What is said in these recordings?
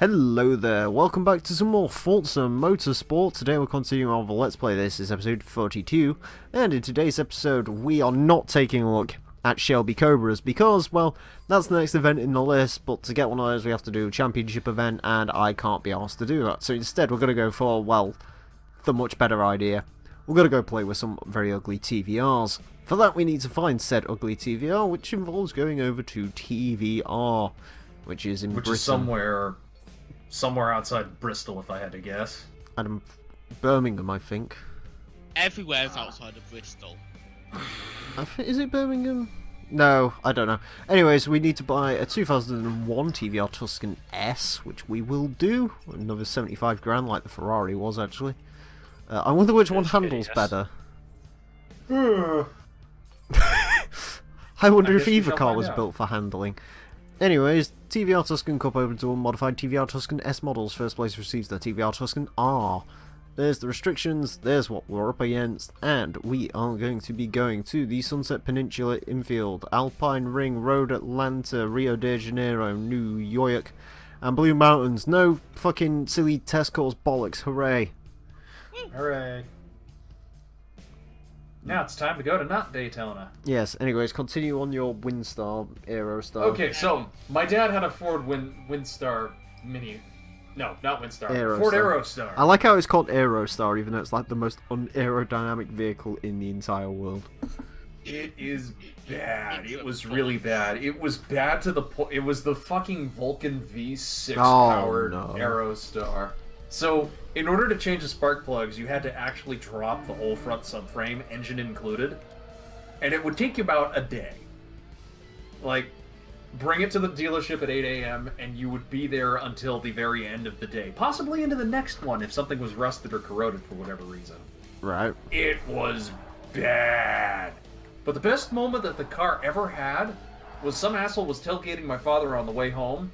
Hello there, welcome back to some more Forza Motorsport. Today we're continuing on the Let's Play. This is episode 42, and in today's episode we are not taking a look at Shelby Cobras because, well, that's the next event in the list, but to get one of those we have to do a championship event, and I can't be asked to do that. So instead we're going to go for, well, the much better idea. We're going to go play with some very ugly TVRs. For that we need to find said ugly TVR, which involves going over to TVR, which is in Britain. Which is somewhere outside Bristol, if I had to guess. And Birmingham, I think. Everywhere's outside of Bristol. Is it Birmingham? No, I don't know. Anyways, we need to buy a 2001 TVR Tuscan S, which we will do. Another 75 grand, like the Ferrari was, actually. I wonder which one handles better. I wonder if either car was built for handling. Anyways, TVR Tuscan Cup open to unmodified TVR Tuscan S models. First place receives the TVR Tuscan R. There's the restrictions, there's what we're up against, and we are going to be going to the Sunset Peninsula Infield, Alpine Ring, Road Atlanta, Rio de Janeiro, New York, and Blue Mountains. No fucking silly test course bollocks, hooray. Hooray. Now it's time to go to not Daytona. Yes, anyways, continue on your Windstar, Aerostar. Okay, so my dad had a Ford Windstar Mini. No, not Windstar. Aerostar. Ford Aerostar. I like how it's called Aerostar, even though it's like the most un-aerodynamic vehicle in the entire world. It is bad. It was really bad. It was bad to the point. It was the fucking Vulcan V6 powered Aerostar. So, in order to change the spark plugs, you had to actually drop the whole front subframe, engine included, and it would take you about a day. Like, bring it to the dealership at 8 a.m., and you would be there until the very end of the day. Possibly into the next one if something was rusted or corroded for whatever reason. Right. It was bad. But the best moment that the car ever had was some asshole was tailgating my father on the way home.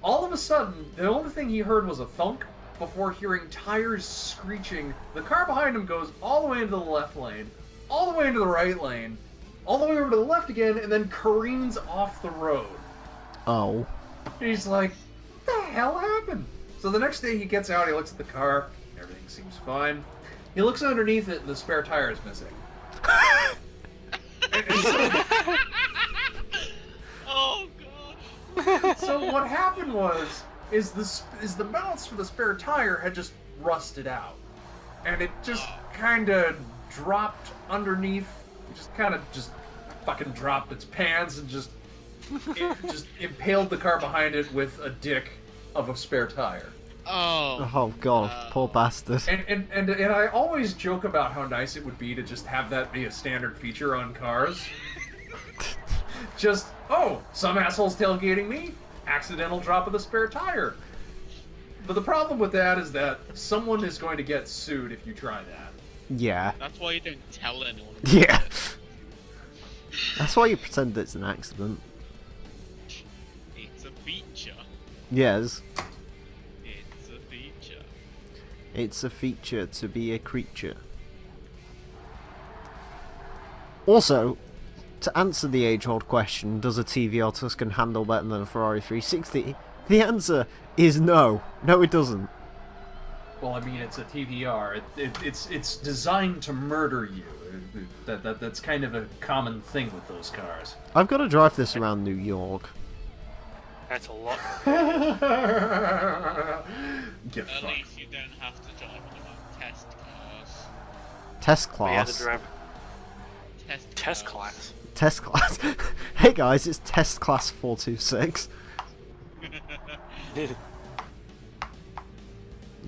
All of a sudden, the only thing he heard was a thunk before hearing tires screeching. The car behind him goes all the way into the left lane, all the way into the right lane, all the way over to the left again, and then careens off the road. Oh. He's like, what the hell happened? So the next day he gets out, he looks at the car, everything seems fine. He looks underneath it and the spare tire is missing. Oh god. So what happened is the balance for the spare tire had just rusted out, and it just kind of dropped underneath. It just kind of fucking dropped its pants and just impaled the car behind it with a dick of a spare tire. Oh god, poor bastard. And I always joke about how nice it would be to just have that be a standard feature on cars. Just, oh, some asshole's tailgating me, accidental drop of the spare tire. But the problem with that is that someone is going to get sued if you try that. Yeah. That's why you don't tell anyone. Yeah. That's why you pretend it's an accident. It's a feature. Yes. It's a feature. It's a feature to be a creature. Also, to answer the age-old question, does a TVR Tuscan handle better than a Ferrari 360? The answer is no. No, it doesn't. Well, I mean, it's a TVR. It's designed to murder you. That's kind of a common thing with those cars. I've got to drive this around New York. That's a lot. Get At fucked. least you don't have to drive one of our test cars. Test We had to class. drive Test test cars. class. Test class. Hey guys, it's test class 426.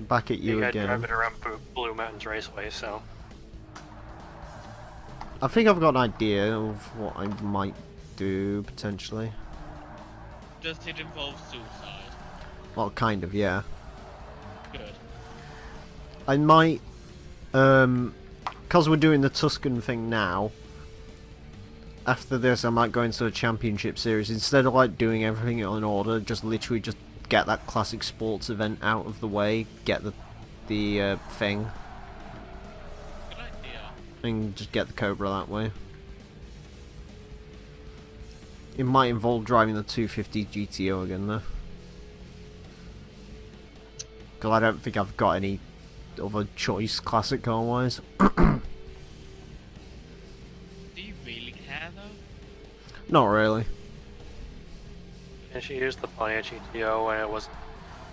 Back at you You had again. driving around Blue Mountains Raceway, so I think I've got an idea of what I might do, potentially. Does it involve suicide? Well, kind of, yeah. Good. I might, because we're doing the Tuscan thing now, after this I might go into a championship series. Instead of like doing everything in order, just literally just get that classic sports event out of the way, get the thing, Good idea. and just get the Cobra that way. It might involve driving the 250 GTO again, though. Because I don't think I've got any other choice classic car wise. Do you really care though? Not really. And she used the Pontiac GTO and it was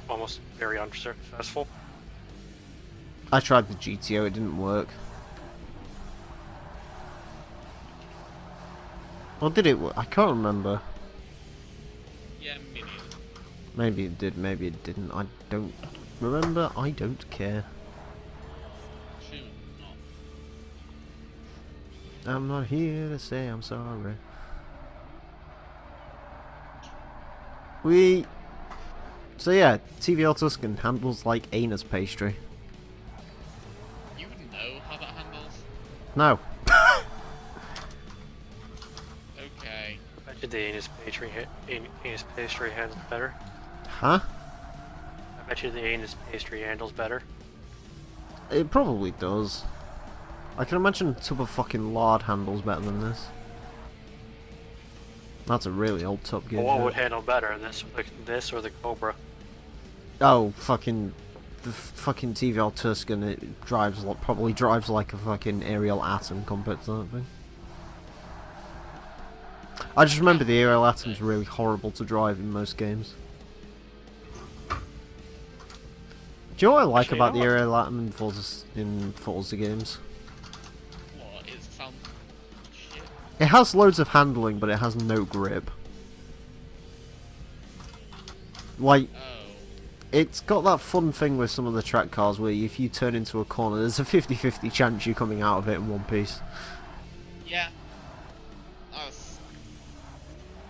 almost very unsuccessful. I tried the GTO, it didn't work. Or did it work? I can't remember. Yeah, me neither. Maybe it did, maybe it didn't. I don't remember. I don't care. Shoot, not. I'm not here to say I'm sorry. So yeah, TVL Tuscan handles like anus pastry. You know how that handles? No. Okay. I bet you the anus pastry handles better. Huh? I bet you the anus pastry handles better. It probably does. I can imagine a tub of fucking lard handles better than this. That's a really old Top Gear. Well, what joke. would handle better, this or the Cobra? Oh, fucking the fucking TVL Tuscan. It drives probably drives like a fucking aerial atom compared to that thing. I just remember the aerial atom's really horrible to drive in most games. Do you know what I like Actually, about you the know what? aerial atom in Forza games? What? It sounds shit. It has loads of handling, but it has no grip. Like, Oh. it's got that fun thing with some of the track cars where if you turn into a corner, there's a 50-50 chance you're coming out of it in one piece. Yeah. That's...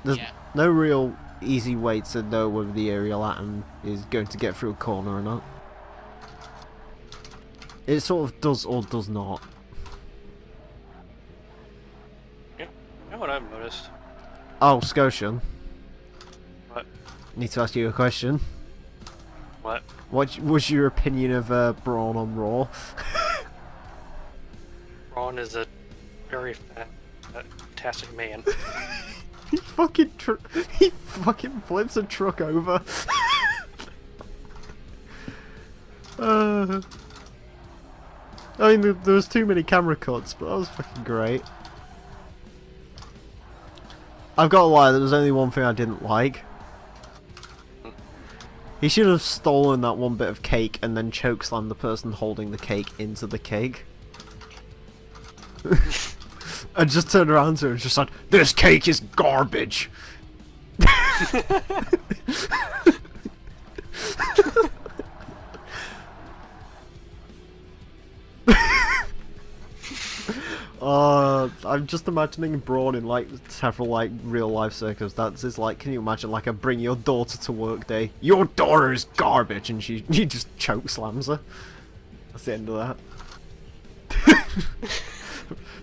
There's Yeah. no real easy way to know whether the aerial atom is going to get through a corner or not. It sort of does or does not. Yeah. You know what I've noticed? Oh, Scotian, What? need to ask you a question. What? What was your opinion of Braun on Raw? Ron is a very fantastic man. he fucking flips a truck over. I mean, there was too many camera cuts, but that was fucking great. I've got to lie, there was only one thing I didn't like. He should have stolen that one bit of cake and then chokeslammed the person holding the cake into the cake. And just turned around to her and just said, "This cake is garbage!" I'm just imagining Braun in like several like real life circumstances. Like, can you imagine like a bring your daughter to work day? Your daughter is garbage, and he just choke slams her. That's the end of that.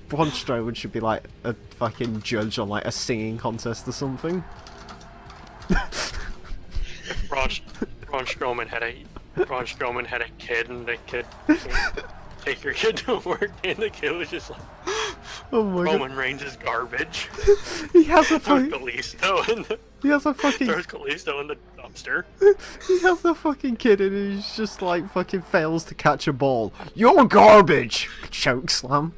Braun Strowman should be like a fucking judge on like a singing contest or something. Ron Strowman had a kid, and the kid take your kid to work, and the kid was just like, Oh my god. Roman Reigns is garbage. He has a Throws fucking. Kalisto in the dumpster. He has a fucking kid and he's just like fucking fails to catch a ball. You're garbage! Choke slam.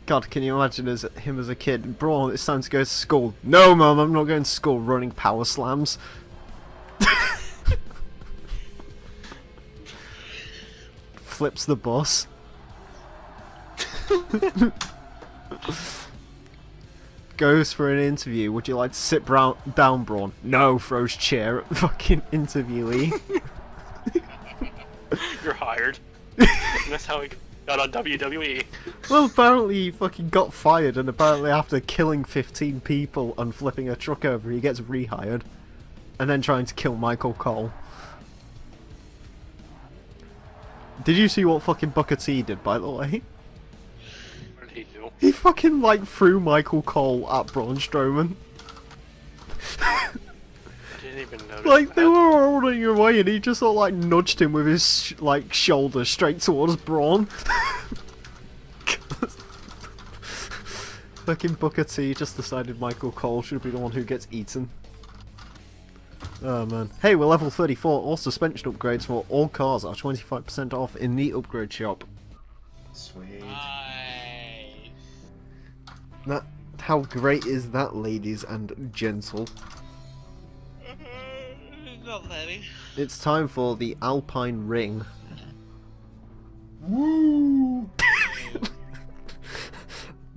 God, can you imagine him as a kid? Braun, it's time to go to school. No, Mum, I'm not going to school. Running power slams. Flips the bus. Goes for an interview. Would you like to sit down, Braun? No, throws chair at the fucking interviewee. You're hired. And that's how he got on WWE. Well, apparently he fucking got fired, and apparently after killing 15 people and flipping a truck over, he gets rehired. And then trying to kill Michael Cole. Did you see what fucking Booker T did, by the way? What did he do? He fucking, like, threw Michael Cole at Braun Strowman. I didn't even notice Like, that. they were all running away, and he just sort of, like, nudged him with his, like, shoulder straight towards Braun. Fucking Booker T just decided Michael Cole should be the one who gets eaten. Oh man. Hey, we're level 34. All suspension upgrades for all cars are 25% off in the upgrade shop. Sweet. Nice. That, how great is that, ladies and gentle? Not very. It's time for the Alpine Ring. Woo!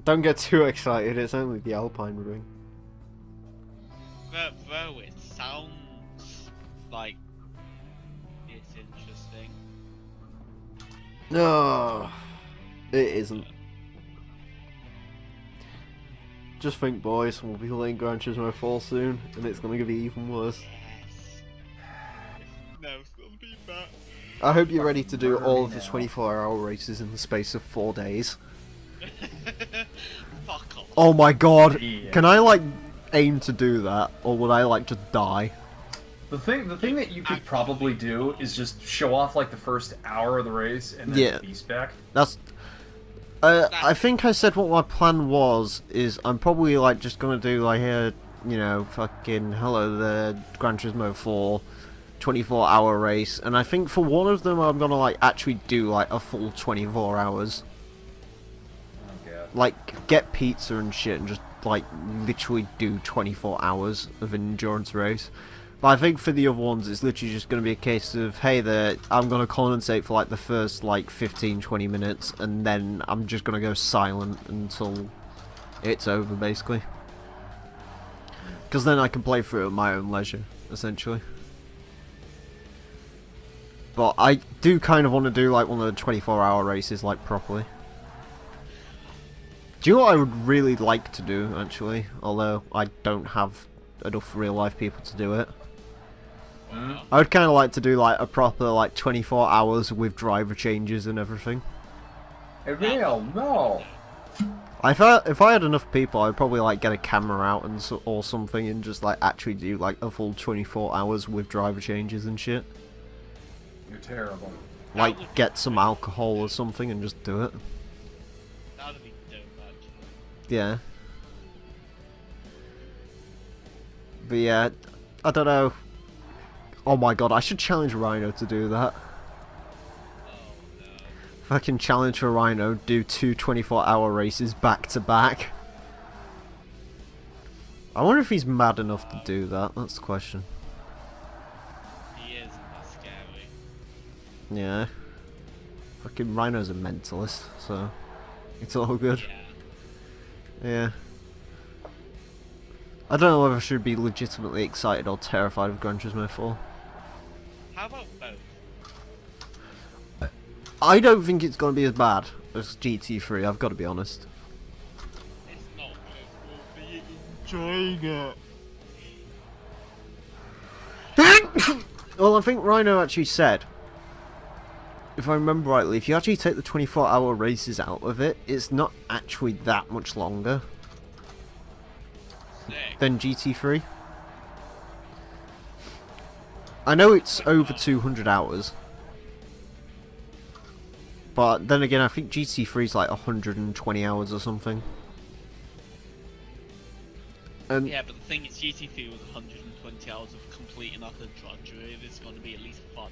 Don't get too excited, it's only the Alpine Ring. But bro, it sounds like it's interesting. No, it isn't. Just think, boys, we'll be playing Gran Turismo 4 soon, and it's gonna be even worse. Yes. No, it's gonna be bad. I hope you're ready to do all of the 24-hour races in the space of 4 days. Fuck off. Oh my god! Yeah. Can I, like, aim to do that, or would I, like, just die? The thing that you could probably do is just show off like the first hour of the race and then Yeah. be spec. That's... I think I said what my plan was, is I'm probably, like, just gonna do, like, a, you know, fucking, hello there, Gran Turismo 4, 24-hour race, and I think for one of them I'm gonna, like, actually do, like, a full 24 hours. Oh god. Like, get pizza and shit and just, like, literally do 24 hours of an endurance race. But I think for the other ones, it's literally just going to be a case of, hey there, I'm going to condensate for like the first like 15-20 minutes, and then I'm just going to go silent until it's over, basically. Because then I can play through it at my own leisure, essentially. But I do kind of want to do like one of the 24-hour races, like, properly. Do you know what I would really like to do, actually? Although I don't have enough real-life people to do it. I would kind of like to do like a proper like 24 hours with driver changes and everything. Emile, no! If I had enough people, I'd probably like get a camera out and or something and just like actually do like a full 24 hours with driver changes and shit. You're terrible. Like get some alcohol or something and just do it. That would be dope, actually. Yeah. But yeah, I don't know. Oh my god, I should challenge Rhino to do that. Oh no. Fucking challenge for Rhino, do 2 24-hour races back to back. I wonder if he's mad enough to do that, that's the question. He is, and that's scary. Yeah. Fucking Rhino's a mentalist, so it's all good. Yeah. Yeah. I don't know whether I should be legitimately excited or terrified of Gran Turismo 4. How about both? I don't think it's going to be as bad as GT3, I've got to be honest. It's not good. We'll be enjoying it. Well, I think Rhino actually said, if I remember rightly, if you actually take the 24-hour races out of it, it's not actually that much longer Sick. than GT3. I know it's over 200 hours. But then again, I think GT3 is like 120 hours or something. And Yeah, but the thing is, GT3 was 120 hours of complete and utter drudgery. This is going to be at least fun.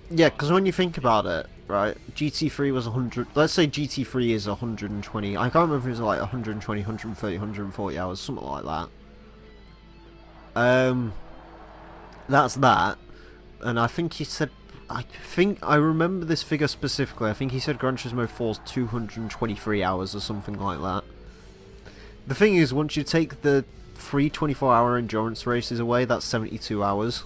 yeah, because when you think about it, right, GT3 was 100, let's say GT3 is 120, I can't remember if it was like 120, 130, 140 hours, something like that. That's that. And I think he said, I remember this figure specifically, I think he said Gran Turismo 4's 223 hours or something like that. The thing is, once you take the 3 24-hour endurance races away, that's 72 hours.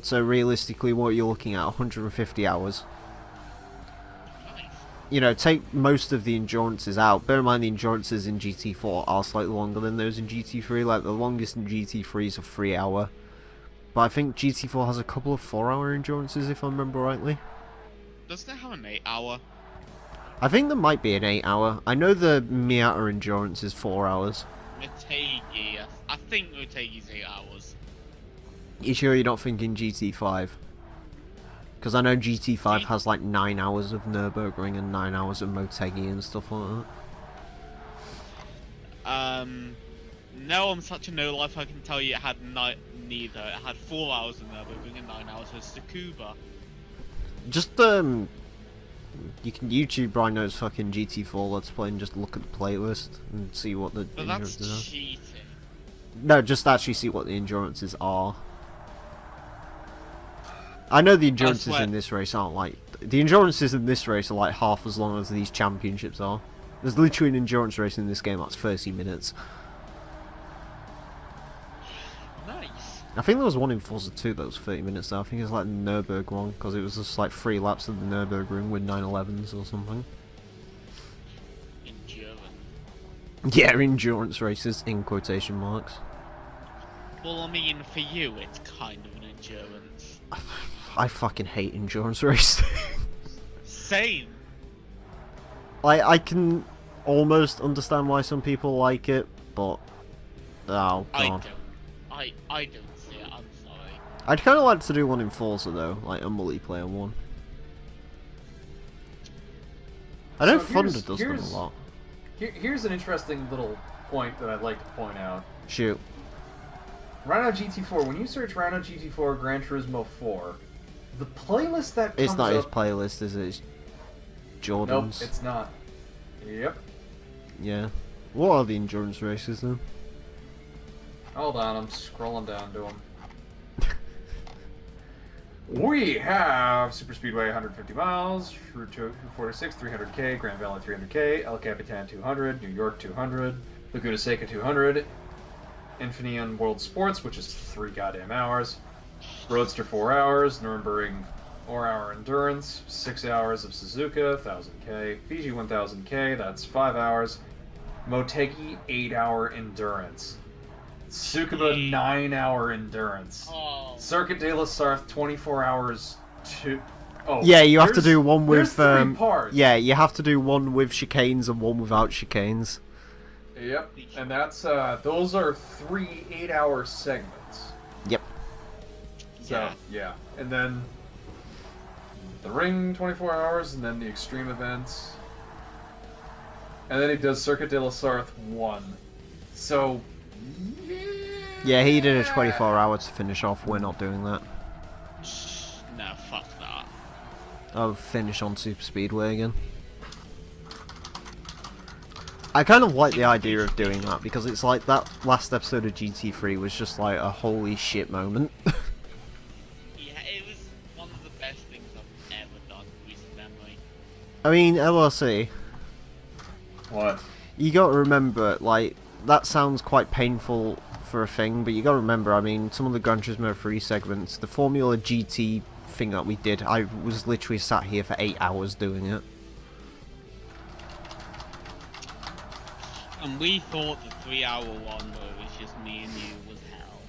So realistically, what you're looking at, 150 hours. Nice. You know, take most of the endurances out. Bear in mind the endurances in GT4 are slightly longer than those in GT3. Like, the longest in GT3 is a 3 hour. But I think GT4 has a couple of 4-hour endurances, if I remember rightly. Doesn't it have an 8-hour? I think there might be an 8-hour. I know the Miata endurance is 4 hours. Motegi. I think Motegi's 8 hours. You sure you're not thinking GT5? Because I know GT5 has like 9 hours of Nürburgring and 9 hours of Motegi and stuff like that. No, I'm such a no-life, I can tell you it had neither. It had 4 hours in Nürburgring and 9 hours of Tsukuba. Just, you can YouTube Rhino's fucking GT4 Let's Play and just look at the playlist and see what the But that's endurances are. cheating. No, just actually see what the endurances are. I know the endurances in this race aren't like... The endurances in this race are like half as long as these championships are. There's literally an endurance race in this game that's 30 minutes. Nice. I think there was one in Forza 2 that was 30 minutes though. I think it's like the Nürburgring one, because it was just like 3 laps of the Nürburgring with 911s or something. Endurance. Yeah, endurance races, in quotation marks. Well, I mean, for you, it's kind of an endurance. I fucking hate endurance racing. Same. I can almost understand why some people like it, but... Oh, God. I don't see it, I'm sorry. I'd kind of like to do one in Forza though, like a multiplayer one. I know Thunder does them a lot. Here's an interesting little point that I'd like to point out. Shoot. Rhino GT4, when you search Rhino GT4 Gran Turismo 4, the playlist that comes up... It's not his playlist, is it? It's Jordan's. Nope, it's not. Yep. Yeah. What are the endurance races then? Hold on, I'm scrolling down to them. We have Super Speedway 150 miles, Route 246 300k, Grand Valley 300k, El Capitan 200, New York 200, Laguna Seca 200, Infineon World Sports, which is 3 goddamn hours, Roadster 4 hours, Nürburgring 4 hour endurance, 6 hours of Suzuka 1000k, Fiji 1000k, that's 5 hours, Motegi 8 hour endurance. Tsukuba 9 hour endurance. Oh. Circuit de la Sarthe 24 hours to... Oh, yeah, you have to do one with... 3 parts. Yeah, you have to do one with chicanes and one without chicanes. Yep, and that's, those are 3 8-hour segments. Yep. So, yeah. And then the ring 24 hours, and then the extreme events. And then he does Circuit de la Sarthe 1. So... Yeah, he did a 24 hour to finish off. We're not doing that. No, fuck that. I'll finish on Super Speedway again. I kind of like the idea of doing that, because it's like that last episode of GT3 was just like a holy shit moment. Yeah, it was one of the best things I've ever done in recent memory. I mean, LRC, What? you gotta remember, like, that sounds quite painful for a thing, but you gotta remember, I mean, some of the Gran Turismo 3 segments, the Formula GT thing that we did, I was literally sat here for 8 hours doing it. And we thought the 3 hour one where it was just me and you was hell.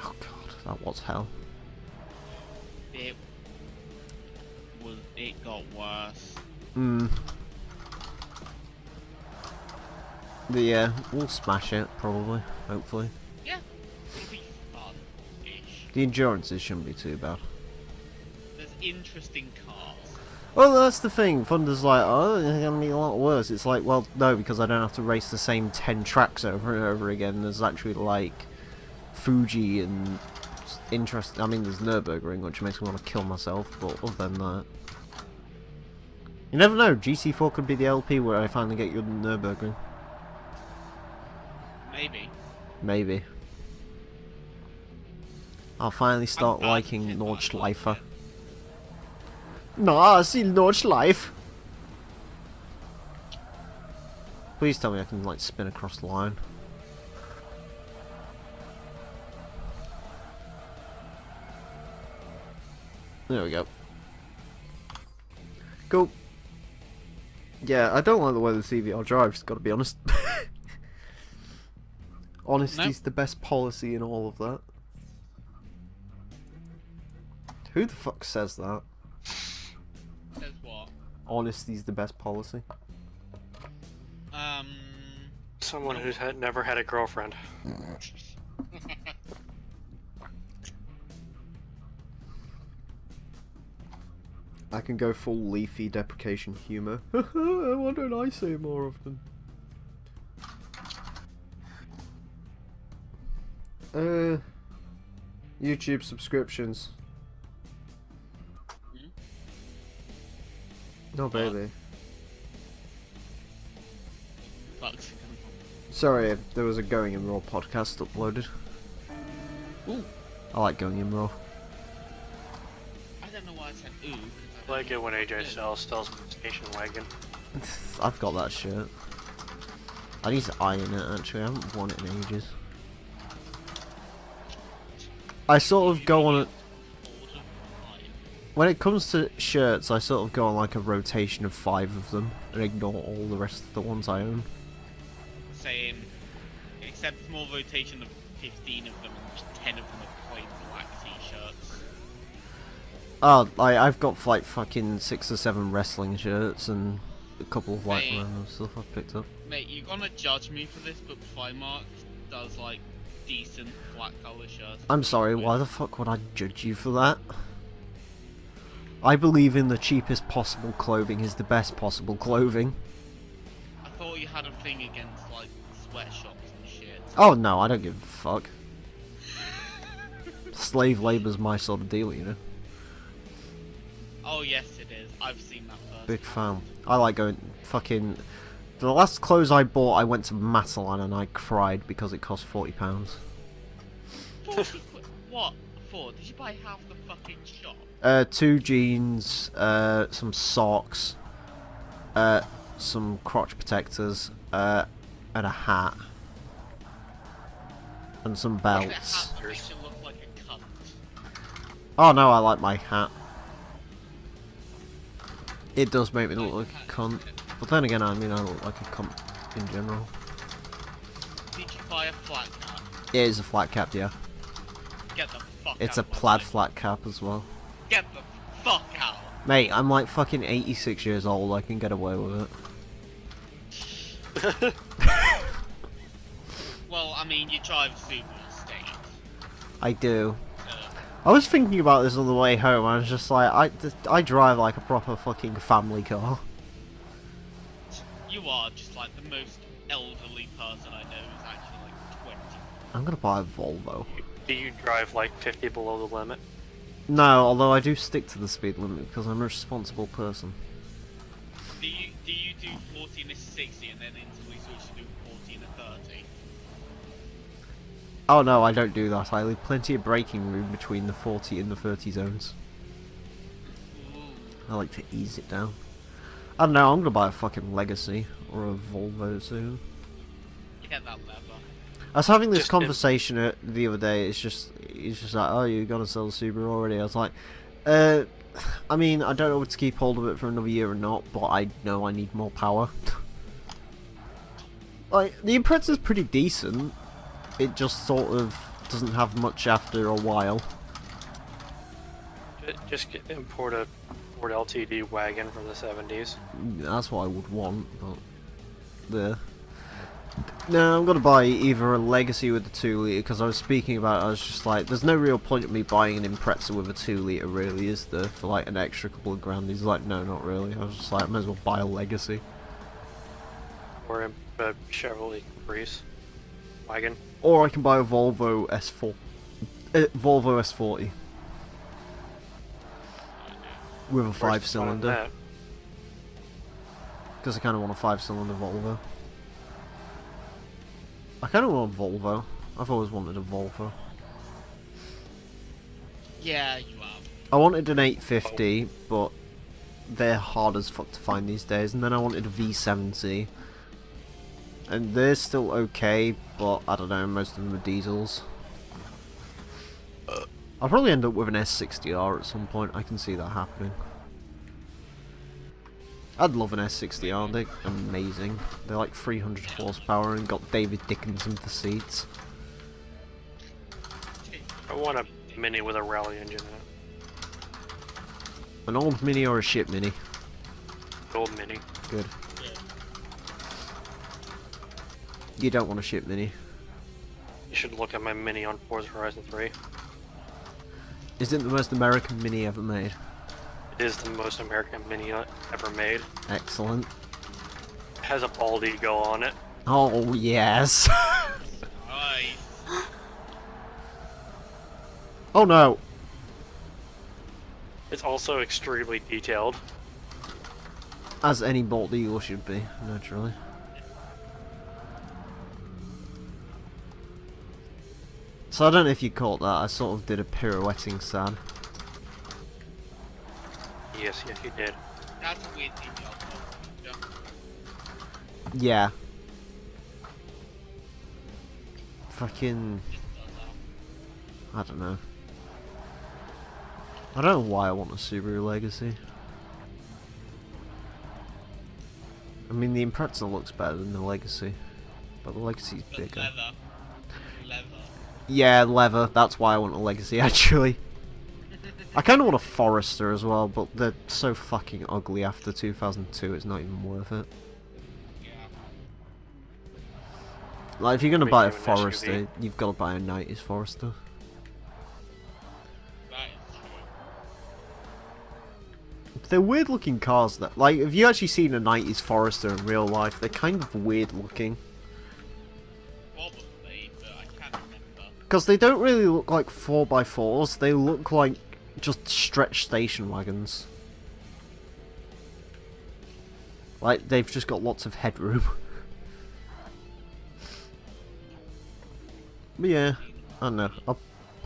Oh god, that was hell. It got worse. But yeah, we'll smash it, probably, hopefully. Yeah, it'll be fun-ish. The endurances shouldn't be too bad. There's interesting cars. Well, that's the thing. Thunder's like, oh, it's gonna be a lot worse. It's like, well, no, because I don't have to race the same 10 tracks over and over again. There's actually, like, Fuji and interest. I mean, there's Nürburgring, which makes me want to kill myself, but other than that. You never know, GC4 could be the LP where I finally get your Nürburgring. Maybe. Maybe. I'll finally start liking Nordschleifer. No, I see Nordschleife. Please tell me I can like spin across the line. There we go. Cool. Yeah, I don't like the way the CVR drives, gotta be honest. Honesty's the best policy in all of that. Who the fuck says that? Says what? Honesty's the best policy. Someone who's never had a girlfriend. I can go full leafy deprecation humor. Why don't I say it more often? YouTube subscriptions. No, baby. Fuck's. Sorry, there was a Going in Raw podcast uploaded. Ooh. I like Going in Raw. I don't know why I said ooh. 'Cause I like it when AJ sells station wagon. I've got that shirt. I need to iron it actually, I haven't worn it in ages. I sort of go on a... When it comes to shirts, I sort of go on like a rotation of 5 of them and ignore all the rest of the ones I own. Same. Except it's more rotation of 15 of them and just 10 of them are plain black t-shirts. Oh, I've got like fucking 6 or 7 wrestling shirts and a couple of like Mate. random stuff I've picked up. Mate, you're gonna judge me for this, but Primark does like decent black colour shirts. I'm sorry, why the fuck would I judge you for that? I believe in the cheapest possible clothing is the best possible clothing. I thought you had a thing against like sweatshops and shit. Oh no, I don't give a fuck. Slave labor's my sort of deal, you know. Oh yes it is, I've seen that first. Big fan. I like going fucking... The last clothes I bought, I went to Matalan and I cried because it cost £40. 40 quid? What for? Did you buy half the fucking shop? 2 jeans, some socks, some crotch protectors, and a hat. And some belts. That makes you look like a cunt. Oh no, I like my hat. It does make me look like a cunt. But then again, I mean, I look like a cunt in general. Did you buy a flat cap? It is a flat cap, yeah. Get the fuck It's out a of my plaid sight. flat cap as well. Get the fuck out. Mate, I'm like fucking 86 years old, I can get away with it. Well, I mean, you drive Subaru State. I do. I was thinking about this on the way home, I was just like, I drive like a proper fucking family car. You are just like the most elderly person I know who's actually like 20. I'm gonna buy a Volvo. Do you drive like 50 below the limit? No, although I do stick to the speed limit because I'm a responsible person. Do you do 40 and a 60 and then instantly switch to do 40 and a 30? Oh no, I don't do that. I leave plenty of braking room between the 40 and the 30 zones. Ooh. I like to ease it down. I don't know, I'm gonna buy a fucking Legacy or a Volvo soon. Get that leather. I was having this Just conversation the other day. It's just like, oh, you're gonna sell the Subaru already? I was like, I mean, I don't know to keep hold of it for another year or not, but I know I need more power. Like, the Impreza's pretty decent. It just sort of doesn't have much after a while. Just import a Ford LTD wagon from the 70s. That's what I would want, but there. No, I'm gonna buy either a Legacy with a 2 litre, because I was speaking about it, I was just like, there's no real point in me buying an Impreza with a 2 litre really, is there, for like an extra couple of grand? He's like, no, not really. I was just like, I might as well buy a Legacy. Or a Chevrolet Caprice wagon. Or I can buy a Volvo S4, Volvo S40 with a Where's the fun in 5-cylinder, that? because I kind of want a 5-cylinder Volvo. I kind of want a Volvo. I've always wanted a Volvo. Yeah, you have. I wanted an 850, but they're hard as fuck to find these days. And then I wanted a V70, and they're still okay, but I don't know, most of them are diesels. I'll probably end up with an S60R at some point. I can see that happening. I'd love an S60R, they're amazing. They're like 300 horsepower and got David Dickinson for seats. I want a Mini with a rally engine in it. An old Mini or a ship Mini? Gold Mini. Good. You don't want a ship Mini. You should look at my Mini on Forza Horizon 3. Is it the most American Mini ever made? It is the most American Mini ever made. Excellent. It has a bald eagle on it. Oh, yes. Nice. Oh no! It's also extremely detailed. As any bald eagle should be, naturally. So I don't know if you caught that, I sort of did a pirouetting sad. Yes, you did. That's a weird thing, yeah. Yeah. Fucking... I don't know. I don't know why I want a Subaru Legacy. I mean, the Impreza looks better than the Legacy, but the Legacy's But bigger. leather. Yeah, leather. That's why I want a Legacy, actually. I kind of want a Forester as well, but they're so fucking ugly after 2002, it's not even worth it. Yeah. Like, if you're gonna buy a Make you an Forester, SUV. you've got to buy a 90s Forester. That is true. They're weird looking cars, that like, have you actually seen a 90s Forester in real life? They're kind of weird looking. Probably, but I can't remember. Because they don't really look like 4x4s, they look like just stretched station wagons. Like, they've just got lots of headroom. But yeah, I don't know,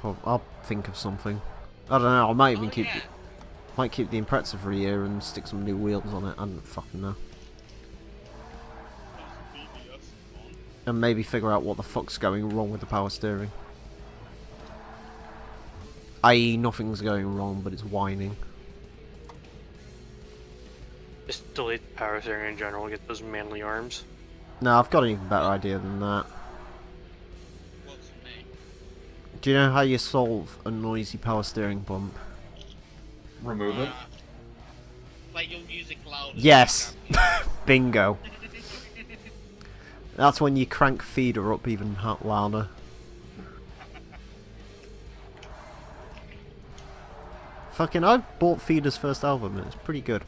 I'll think of something. I don't know, I might even keep the Impreza for a year and stick some new wheels on it, I don't fucking know. And maybe figure out what the fuck's going wrong with the power steering. I.e. nothing's going wrong, but it's whining. Just delete the power steering in general, get those manly arms. No, I've got an even better idea than that. What's me? Do you know how you solve a noisy power steering bump? Remove it. Play your music loud. Yes! Bingo. That's when you crank feeder up even louder. Fucking, I bought Feeder's first album and it's pretty good.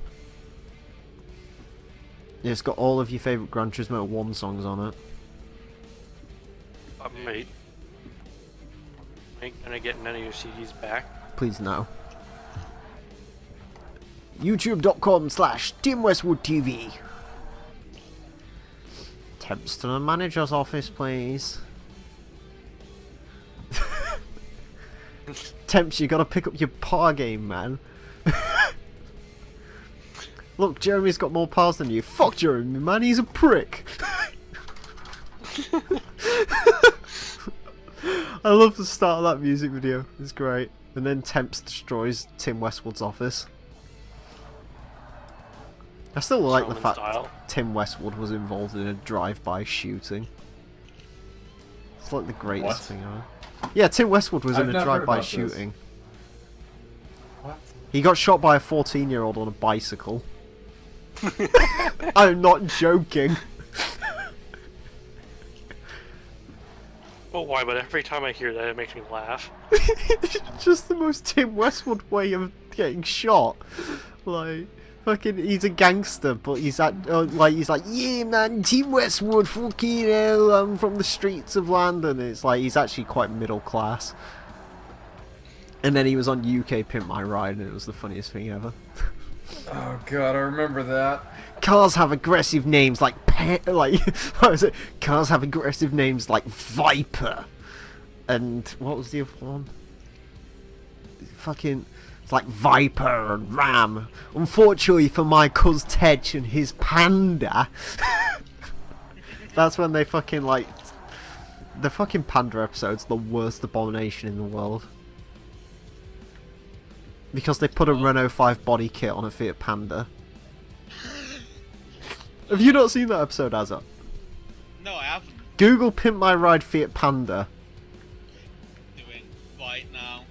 Yeah, it's got all of your favourite Gran Turismo 1 songs on it. Mate. Ain't gonna get none of your CDs back. Please no. YouTube.com/Tim Westwood TV. Temps to the manager's office, please. Temps, you gotta pick up your par game, man. Look, Jeremy's got more pars than you. Fuck Jeremy, man, he's a prick. I love the start of that music video, it's great. And then Temps destroys Tim Westwood's office. I still like the Roman fact style. Tim Westwood was involved in a drive-by shooting. It's like the greatest What? thing ever. Yeah, Tim Westwood was I've in a not heard drive-by about this. shooting. What? He got shot by a 14-year-old on a bicycle. I'm not joking. Oh, why? But every time I hear that, it makes me laugh. Just the most Tim Westwood way of getting shot. Like, fucking, he's a gangster, but he's he's like, yeah, man, Tim Westwood, fucking hell, I'm from the streets of London. It's like he's actually quite middle class. And then he was on UK Pimp My Ride, and it was the funniest thing ever. Oh god, I remember that. Cars have aggressive names like what was it? Cars have aggressive names like Viper, and what was the other one? Fucking, it's like Viper and Ram. Unfortunately for my cuz Tej and his Panda. That's when they fucking like the fucking Panda episode's the worst abomination in the world. Because they put a Renault 5 body kit on a Fiat Panda. Have you not seen that episode, Azza? No, I haven't. Google Pimp My Ride Fiat Panda. Doing right now.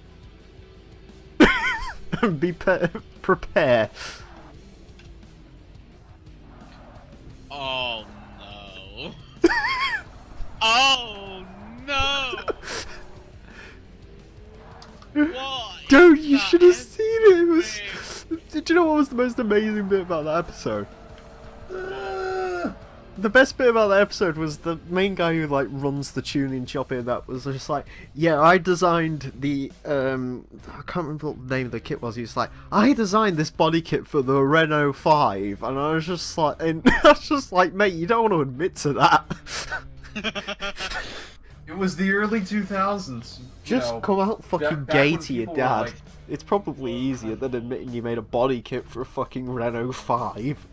And be prepare. Oh no. Oh no. What? Dude, is you that should have seen it. It was. everything? Did you know what was the most amazing bit about that episode? The best bit about the episode was the main guy who like runs the tuning shop in that was just like, yeah, I designed the I can't remember what the name of the kit was. He was like, I designed this body kit for the Renault 5, and I was just like, mate, you don't want to admit to that. It was the early 2000s. Just come out fucking gay to your dad. Like, it's probably easier than admitting you made a body kit for a fucking Renault 5.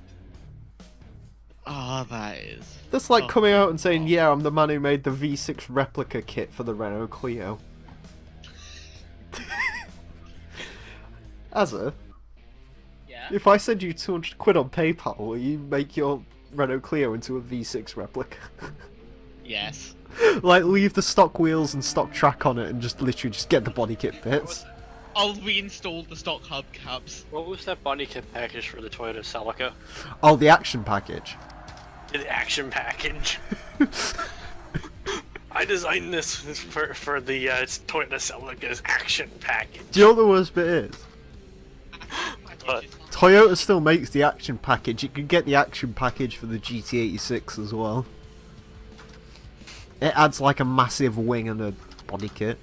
Ah, that is. That's like coming out and saying, yeah, I'm the man who made the V6 replica kit for the Renault Clio. Azza, Yeah. if I send you 200 quid on PayPal, will you make your Renault Clio into a V6 replica? Yes. Like, leave the stock wheels and stock track on it and just literally just get the body kit bits. I'll reinstall the stock hubcaps. What was that body kit package for the Toyota Celica? Oh, the action package. The action package. I designed this for the Toyota Celica's action package. Do you know what the worst bit is? What? Toyota still makes the action package. You can get the action package for the GT86 as well. It adds like a massive wing and a body kit.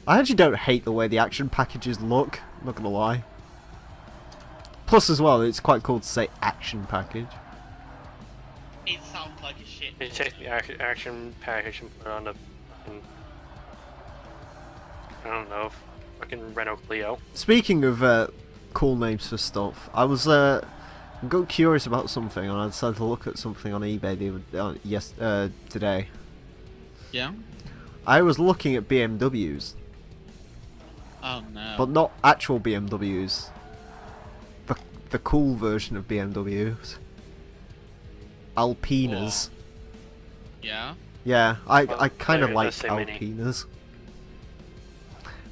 I actually don't hate the way the action packages look, I'm not gonna lie. Plus as well, it's quite cool to say action package. It sounds like a shit. You take the action package and put it on the fucking, I don't know, fucking Renault Clio. Speaking of cool names for stuff, I was got curious about something and I decided to look at something on eBay today. Yeah? I was looking at BMWs, Oh no. but not actual BMWs. The cool version of BMWs. Alpinas. Yeah? Yeah, I Well, kind of there, like let's say mini. Alpinas.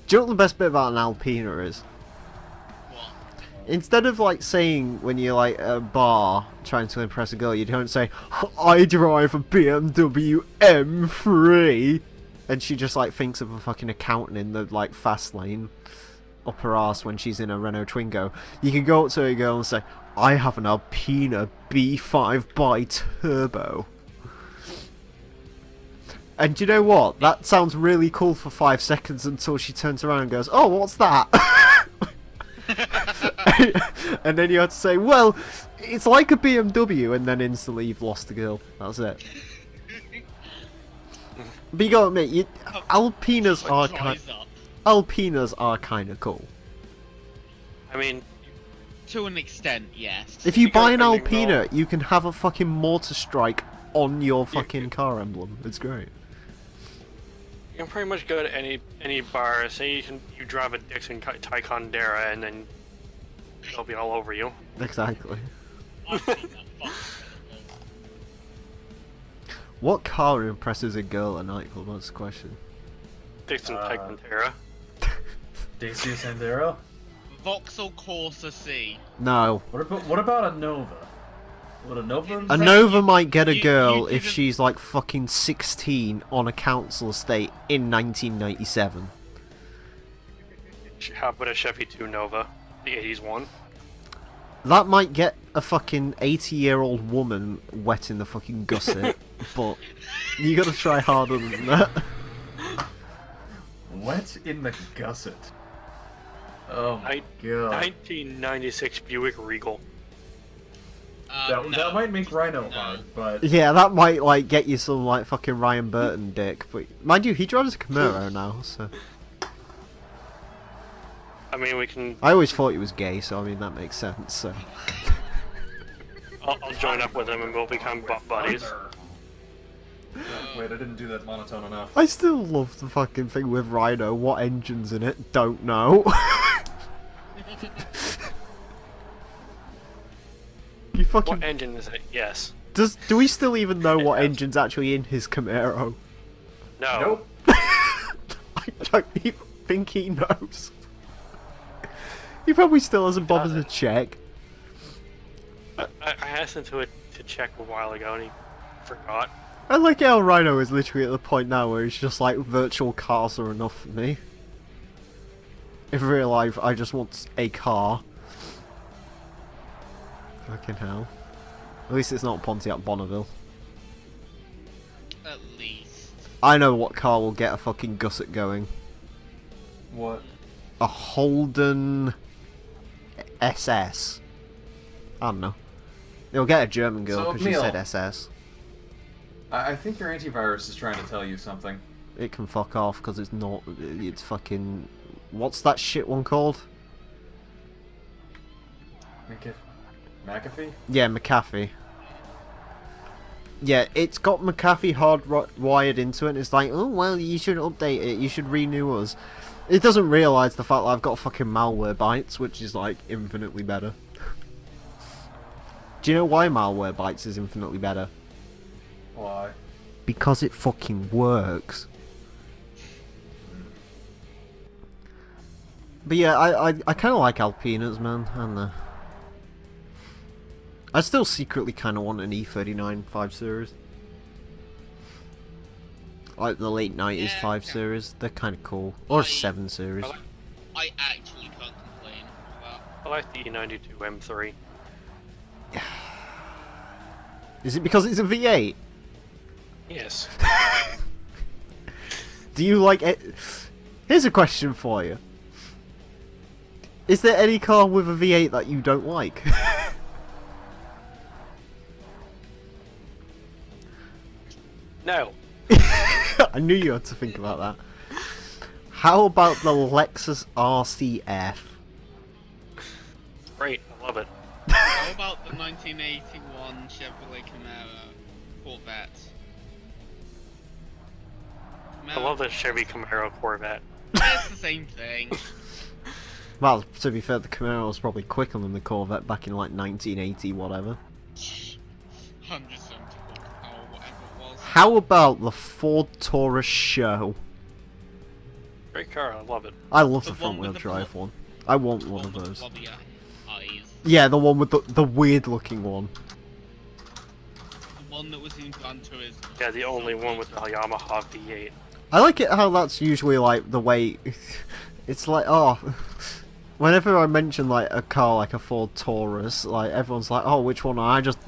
Do you know what the best bit about an Alpina is? What? Instead of like saying when you're like at a bar trying to impress a girl, you don't say, I drive a BMW M3, and she just like thinks of a fucking accountant in the like fast lane up her arse when she's in a Renault Twingo. You can go up to a girl and say, I have an Alpina B5 bi turbo. And do you know what? That sounds really cool for 5 seconds until she turns around and goes, oh, what's that? And then you have to say, well, it's like a BMW, and then instantly you've lost the girl. That's it. But you gotta admit, Alpinas are kind of cool. I mean, To an extent, yes. If you buy an gotta Alpina, you can have a fucking mortar strike on your fucking car emblem. It's great. you can pretty much go to any bar. Say you drive a Dixon Ticonderoga, and then they'll be all over you. Exactly. I've seen that fucking What car impresses a girl at nightclub? That's the question. Dixon Ticonderoga. Dacia Sandero? Vauxhall Corsa C. No. What about a Nova? Would a Nova? A Nova might get a you girl if didn't- she's like fucking 16 on a council estate in 1997. How about a Chevy 2 Nova, the 80s one? That might get a fucking 80-year-old woman wet in the fucking gusset, but you gotta try harder than that. Wet in the gusset. Oh my god. 1996 Buick Regal. That No. might make Rhino No. hard, but Yeah, that might like get you some like fucking Ryan Burton dick, but mind you, he drives a Camaro now, so I mean, we can. I always thought he was gay, so I mean that makes sense. So I'll join up with him and we'll become buddies. wait, I didn't do that monotone enough. I still love the fucking thing with Rhino. What engine's in it? Don't know. You fucking What engine is it? Yes. do we still even know what Yes. engine's actually in his Camaro? No. Nope. I don't even think he knows. He probably still hasn't bothered to check. I asked him to check a while ago and he forgot. I like how Rhino is literally at the point now where he's just like, virtual cars are enough for me. In real life, I just want a car. Fucking hell. At least it's not Pontiac Bonneville. At least. I know what car will get a fucking gusset going. What? A Holden SS. I don't know. It'll get a German girl So, because she Emile, said SS. I think your antivirus is trying to tell you something. It can fuck off because it's not. It's fucking. What's that shit one called? McAfee? Yeah, McAfee. Yeah, it's got McAfee hardwired into it, and it's like, oh, well, you should update it, you should renew us. It doesn't realise the fact that I've got fucking malware bytes, which is, like, infinitely better. Do you know why malware bytes is infinitely better? Why? Because it fucking works. But yeah, I kind of like Alpinas, man, and I still secretly kind of want an E39 5 Series. Like the late 90s 5 Series, they're kind of cool. Or a 7 Series. I actually can't complain about I like the E92 M3. Is it because it's a V8? Yes. Do you like it? Here's a question for you. Is there any car with a V8 that you don't like? No. I knew you had to think about that. How about the Lexus RCF? Great, I love it. How about the 1981 Chevrolet Camaro Corvette? I love the Chevy Camaro Corvette. It's the same thing. Well, to be fair, the Camaro was probably quicker than the Corvette back in like 1980, whatever. 174 or whatever it was. How about the Ford Taurus Show? Great car, I love it. I love The the front one wheel with the drive one. I want one of with the those. blobby eyes. Yeah, the one with the weird looking one. The one that was in Gran Turismo. Yeah, the only one with the Yamaha V8. I like it how that's usually like the way. It's like, oh, whenever I mention like a car like a Ford Taurus, like everyone's like, oh, which one? And I just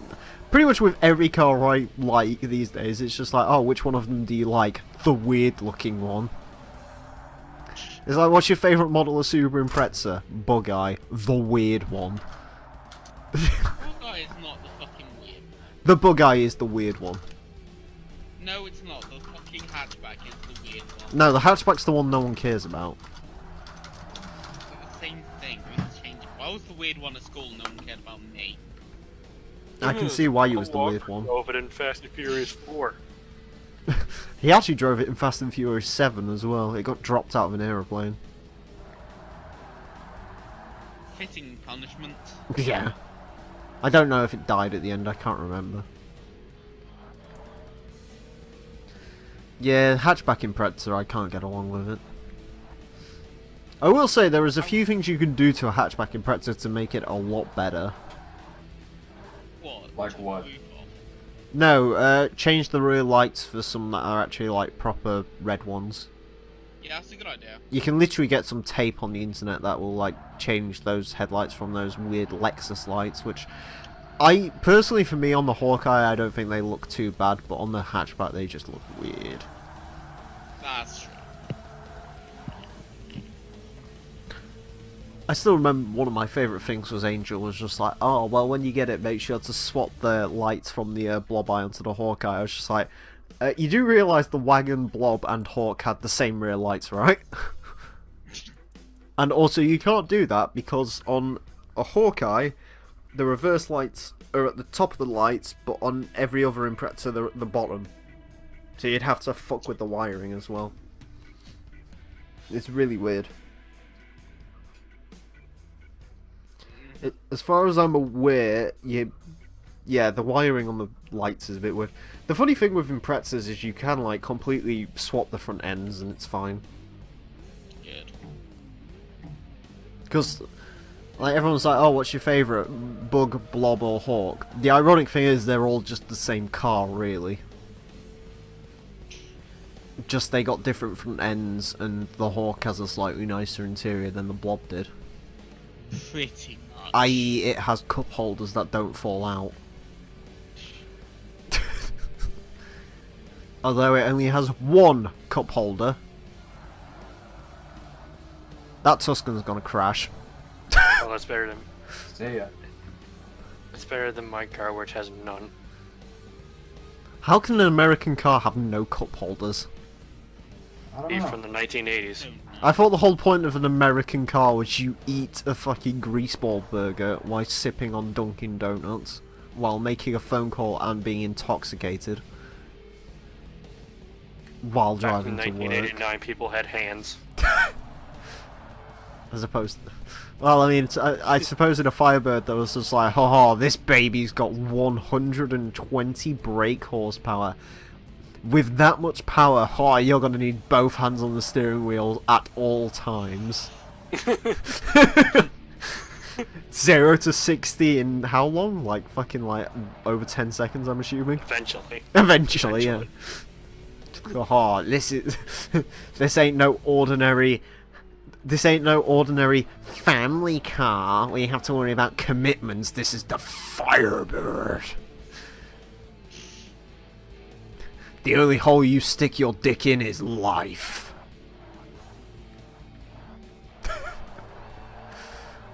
pretty much with every car I like these days, it's just like, oh, which one of them do you like? The weird looking one. It's like, what's your favourite model of Subaru Impreza? Bug-Eye, the weird one. Bug-Eye is not the fucking weird. The Bug-Eye is the weird one. No, it's not. The fucking hatchback is the weird one. No, the hatchback's the one no one cares about. It's the same thing. We can change it. Why was the weird one at school? No one cared about me. I can see why you was the weird one. Drove it in Fast and Furious 4. He actually drove it in Fast and Furious 7 as well. It got dropped out of an aeroplane. Fitting punishment. Yeah. I don't know if it died at the end, I can't remember. Yeah, hatchback Impreza, I can't get along with it. I will say there is a few things you can do to a hatchback Impreza to make it a lot better. What? Like what? Roof off? No, change the rear lights for some that are actually like proper red ones. Yeah, that's a good idea. You can literally get some tape on the internet that will like change those headlights from those weird Lexus lights, which I personally, for me, on the Hawkeye, I don't think they look too bad, but on the hatchback they just look weird. That's true. I still remember one of my favourite things was Angel was just like, oh, well, when you get it, make sure to swap the lights from the Blob Eye onto the Hawkeye. I was just like, you do realise the Wagon, Blob, and Hawk had the same rear lights, right? And also, you can't do that because on a Hawkeye, the reverse lights are at the top of the lights, but on every other Impreza, they're at the bottom. So you'd have to fuck with the wiring as well. It's really weird. As far as I'm aware, yeah, the wiring on the lights is a bit weird. The funny thing with Imprezas is you can like completely swap the front ends and it's fine. Good. Because like everyone's like, oh, what's your favourite? Bug, Blob, or Hawk? The ironic thing is they're all just the same car, really. Just they got different front ends, and the Hawk has a slightly nicer interior than the Blob did. Pretty much. I.e., it has cup holders that don't fall out. Although it only has one cup holder. That Tuscan's gonna crash. Well, that's better than. See ya. It's better than my car, which has none. How can an American car have no cup holders? I don't Be know. from the 1980s. I thought the whole point of an American car was you eat a fucking greaseball burger while sipping on Dunkin' Donuts, while making a phone call and being intoxicated, while Back in driving to work. 1989, people had hands. As opposed to, well, I mean, I suppose in a Firebird there was just like, haha, this baby's got 120 brake horsepower. With that much power, you're gonna need both hands on the steering wheel at all times. 0 to 60 in how long? Like fucking like over 10 seconds, I'm assuming. Eventually, yeah. This ain't no ordinary. This ain't no ordinary family car where you have to worry about commitments. This is the Firebird. The only hole you stick your dick in is life.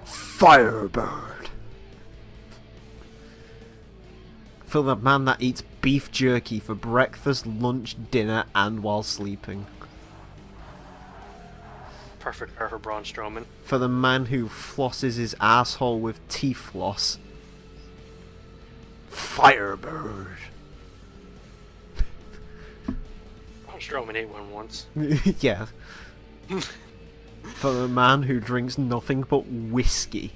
Firebird. For the man that eats beef jerky for breakfast, lunch, dinner, and while sleeping. Perfect car for Braun Strowman. For the man who flosses his asshole with teeth floss. Firebird. Braun Strowman ate one once. Yeah. For the man who drinks nothing but whiskey.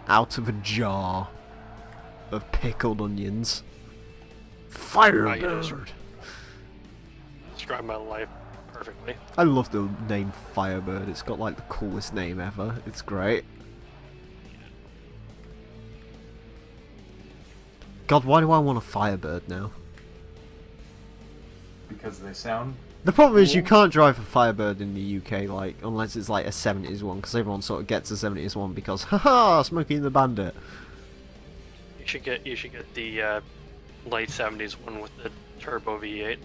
Out of a jar of pickled onions. Firebird. Describe my life perfectly. I love the name Firebird. It's got like the coolest name ever. It's great. God, why do I want a Firebird now? Because they sound. The problem is you can't drive a Firebird in the UK, like, unless it's like a 70s one, because everyone sort of gets a 70s one because, haha, Smokey and the Bandit. You should get the late 70s one with the turbo V8.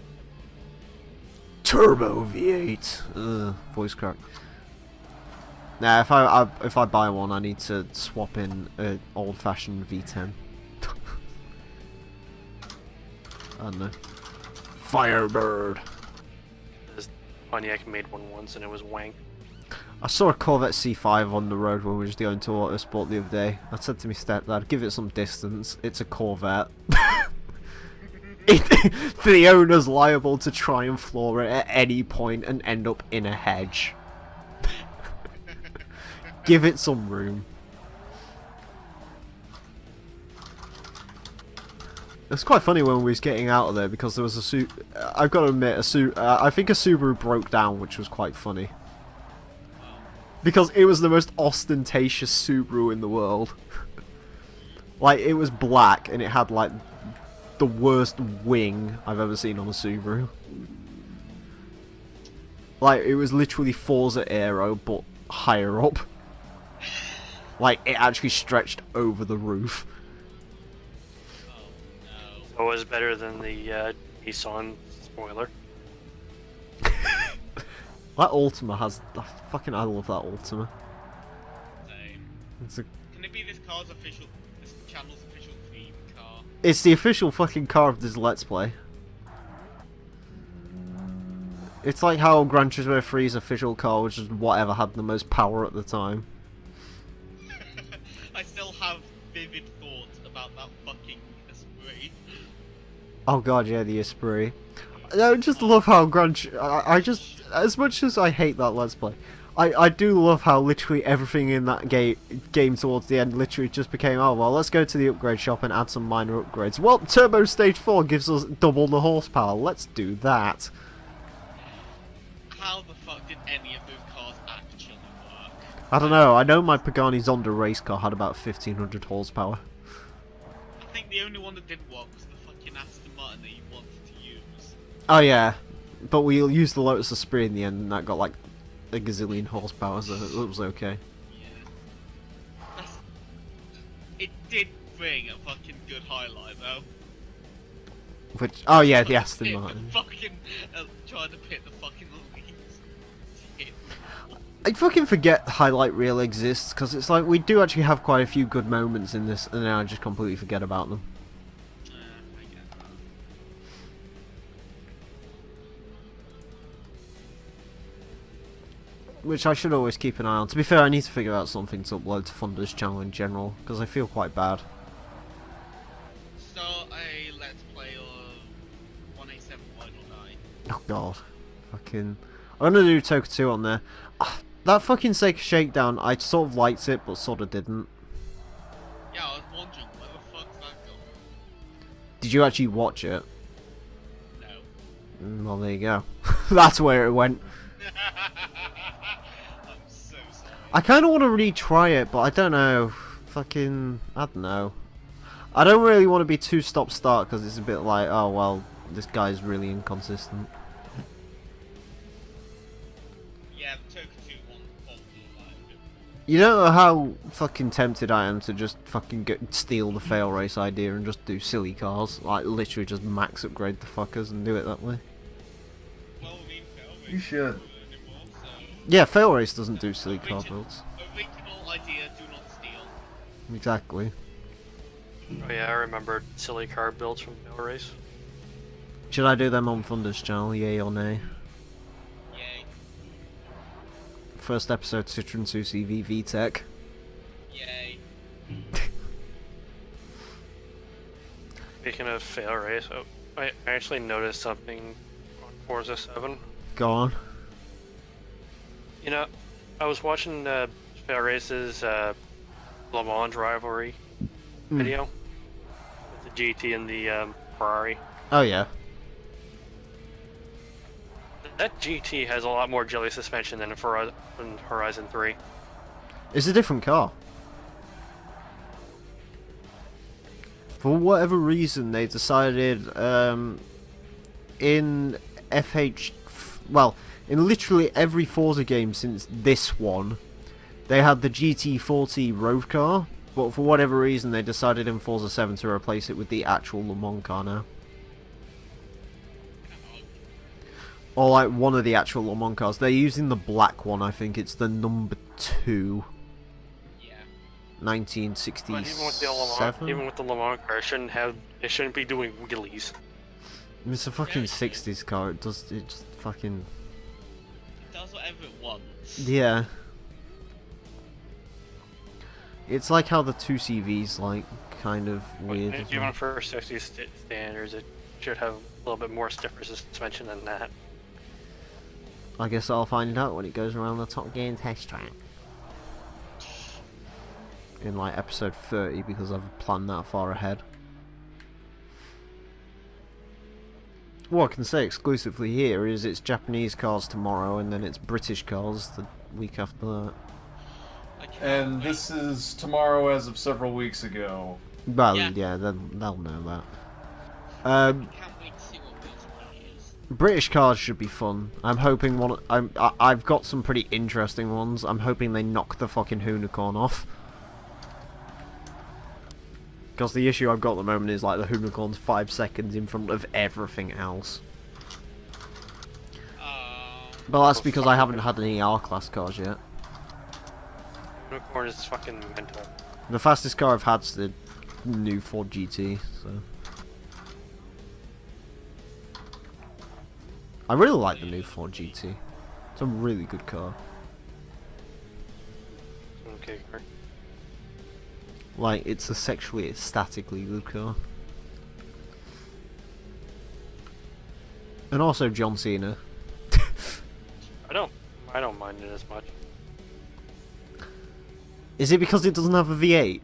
Turbo V8. Ugh, voice crack. Nah, if I buy one, I need to swap in an old-fashioned V10. I don't know. Firebird. Pontiac made one once and it was wank. I saw a Corvette C5 on the road when we were just going to Autosport the other day. I said to my stepdad, give it some distance. It's a Corvette. The owner's liable to try and floor it at any point and end up in a hedge. Give it some room. It's quite funny when we was getting out of there because there was a I've got to admit, I think a Subaru broke down, which was quite funny. Because it was the most ostentatious Subaru in the world. Like, it was black and it had like the worst wing I've ever seen on a Subaru. Like, it was literally Forza Aero, but higher up. Like, it actually stretched over the roof. So it was better than the Nissan spoiler. That Ultima has... I love that Ultima. Same. It's a... Can it be this channel's official theme car? It's the official fucking car of this Let's Play. It's like how Gran Turismo 3's official car, which is whatever had the most power at the time. I still have vivid thoughts about that fucking Esprit. Oh god, yeah, the Esprit. I just love how I just, as much as I hate that Let's Play, I do love how literally everything in that game towards the end literally just became, oh well, let's go to the upgrade shop and add some minor upgrades. Well, Turbo Stage 4 gives us double the horsepower, let's do that. How the fuck did any of those cars actually work? I don't know, I know my Pagani Zonda race car had about 1500 horsepower. I think the only one that did work was the fucking Aston Martin that you wanted to use. Oh yeah, but we used the Lotus Esprit in the end and that got like a gazillion horsepower, so it was okay. Yeah. It did bring a fucking good highlight though. Which, oh yeah, the Aston Martin. Fucking trying to pit the fucking leads. I fucking forget highlight reel exists, because it's like, we do actually have quite a few good moments in this, and then I just completely forget about them. I get that. Which I should always keep an eye on. To be fair, I need to figure out something to upload to Thunder's channel in general, because I feel quite bad. So a let's play of 187 Why Not Die. Oh god. Fucking... I'm gonna do Toka 2 on there. That fucking Sega Shakedown, I sort of liked it, but sort of didn't. Yeah, I was wondering where the fuck's that going? Did you actually watch it? No. Well, there you go. That's where it went. I'm so sorry. I kind of want to retry it, but I don't know. Fucking... I don't know. I don't really want to be too stop-start, because it's a bit like, oh, well, this guy's really inconsistent. Yeah, the Toka 2 one probably like. You don't know how fucking tempted I am to just fucking steal the fail race idea and just do silly cars. Like, literally just max upgrade the fuckers and do it that way. Well, I mean, You should. anymore, so Yeah, fail race doesn't do silly car builds. original idea, do not steal. Exactly. Oh yeah, I remember silly car builds from Fail Race. Should I do them on Thunder's channel, yay or nay? Yay. First episode, Citroen 2CV VTEC. Yay. Speaking of Fail Race, I actually noticed something on Forza 7. Go on. You know, I was watching Fail Race's Le Mans rivalry video with the GT and the Ferrari. Oh yeah. That GT has a lot more jelly suspension than Horizon 3. It's a different car. For whatever reason, they decided in FH... Well, in literally every Forza game since this one, they had the GT40 road car, but for whatever reason, they decided in Forza 7 to replace it with the actual Le Mans car now. Or like one of the actual Le Mans cars. They're using the black one, I think it's the number 2. Yeah. 1967? But even with the Le Mans car, it shouldn't be doing wheelies. It's a fucking 60s car, it just fucking... It does whatever it wants. Yeah. It's like how the 2CV's like, kind of weird as Even well. for 60 standards, it should have a little bit more stiffer suspension than that. I guess I'll find out when it goes around the Top Gear test track. In like episode 30, because I've planned that far ahead. What I can say exclusively here is it's Japanese cars tomorrow, and then it's British cars the week after that. I can't And wait. this is tomorrow as of several weeks ago. Well, Yeah. yeah, they'll know that. I can't wait to see what Wheels is. British cars should be fun. I'm hoping I've got some pretty interesting ones. I'm hoping they knock the fucking Hoonicorn off. Because the issue I've got at the moment is like the Hoonicorn's 5 seconds in front of everything else. But that's because I haven't had any R-class cars yet. Unicorn is fucking mental. The fastest car I've had's the new Ford GT, so... I really like the new Ford GT. It's a really good car. Okay, car. Like, it's a sexually ecstatically good car. And also John Cena. I don't mind it as much. Is it because it doesn't have a V8?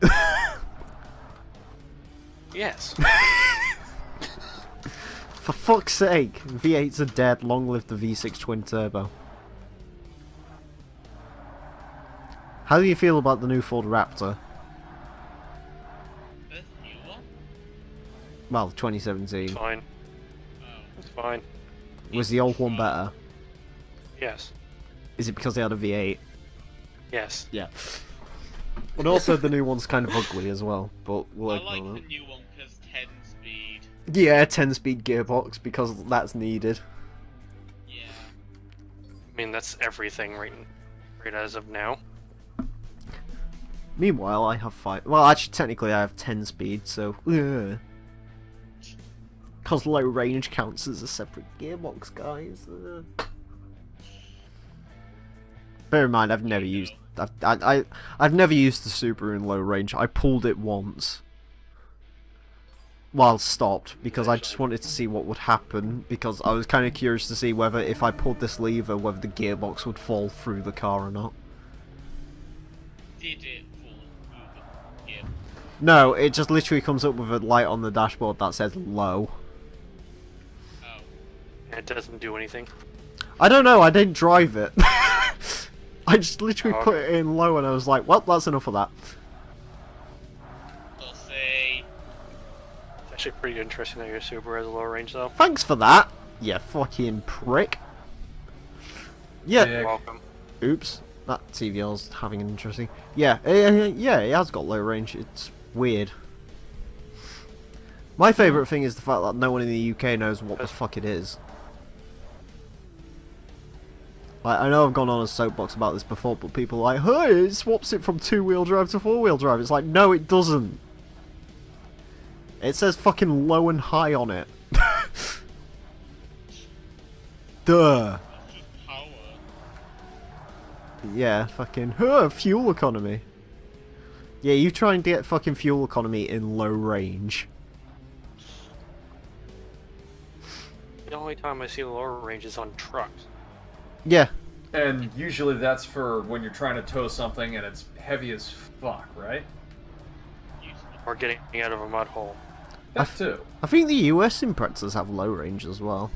Yes. For fuck's sake, V8s are dead, long live the V6 twin turbo. How do you feel about the new Ford Raptor? This new one? Well, 2017. It's fine. Oh. It's fine. Was the old one better? Yes. Is it because they had a V8? Yes. Yeah. And also the new one's kind of ugly as well, but we'll I ignore like that. the new one because 10 speed. Yeah, 10-speed gearbox, because that's needed. Yeah. I mean, that's everything right as of now. Meanwhile, I have 5. Well, actually, technically, I have 10 speed, so. Because low range counts as a separate gearbox, guys. Bear in mind, I've never used. I've never used the Subaru in low range. I pulled it once. While stopped, because I just wanted to see what would happen, because I was kind of curious to see whether if I pulled this lever, whether the gearbox would fall through the car or not. Did it fall through the gear? No, it just literally comes up with a light on the dashboard that says low. Oh. It doesn't do anything. I don't know, I didn't drive it. I just literally Oh, put it in low and I was like, well, that's enough of that. I'll say. It's actually pretty interesting that your Subaru has a low range, though. Thanks for that, you fucking prick. Yeah. Dick. Welcome. Oops. That TVL's having an interesting... Yeah, yeah, it has got low range. It's weird. My favourite thing is the fact that no one in the UK knows what the fuck it is. Like, I know I've gone on a soapbox about this before, but people are like, hey, it swaps it from 2-wheel drive to 4-wheel drive. It's like, no, it doesn't. It says fucking low and high on it. Duh. That's just power. Yeah, fucking fuel economy. Yeah, you try and get fucking fuel economy in low range. The only time I see lower range is on trucks. Yeah. And usually that's for when you're trying to tow something and it's heavy as fuck, right? Or getting out of a mud hole. That too. I think the US Imprezas have low range as well.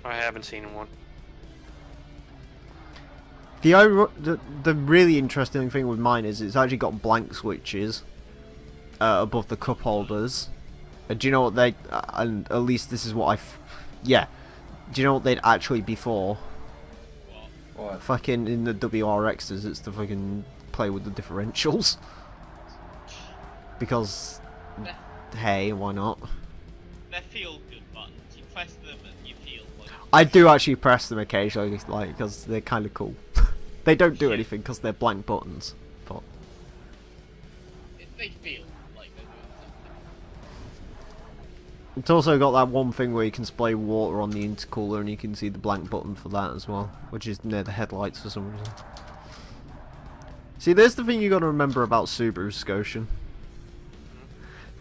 I haven't seen one. The really interesting thing with mine is it's actually got blank switches above the cup holders. Do you know what they... and at least this is what yeah. Do you know what they'd actually be for? What? Fucking in the WRXs, it's to fucking play with the differentials. Because, hey, why not? They're feel-good buttons. You press them and you feel like... I do actually press them occasionally, like, because they're kind of cool. They don't do anything because they're blank buttons, but... They feel like they're doing something. It's also got that one thing where you can spray water on the intercooler and you can see the blank button for that as well, which is near the headlights for some reason. See, there's the thing you got to remember about Subaru, Scotian.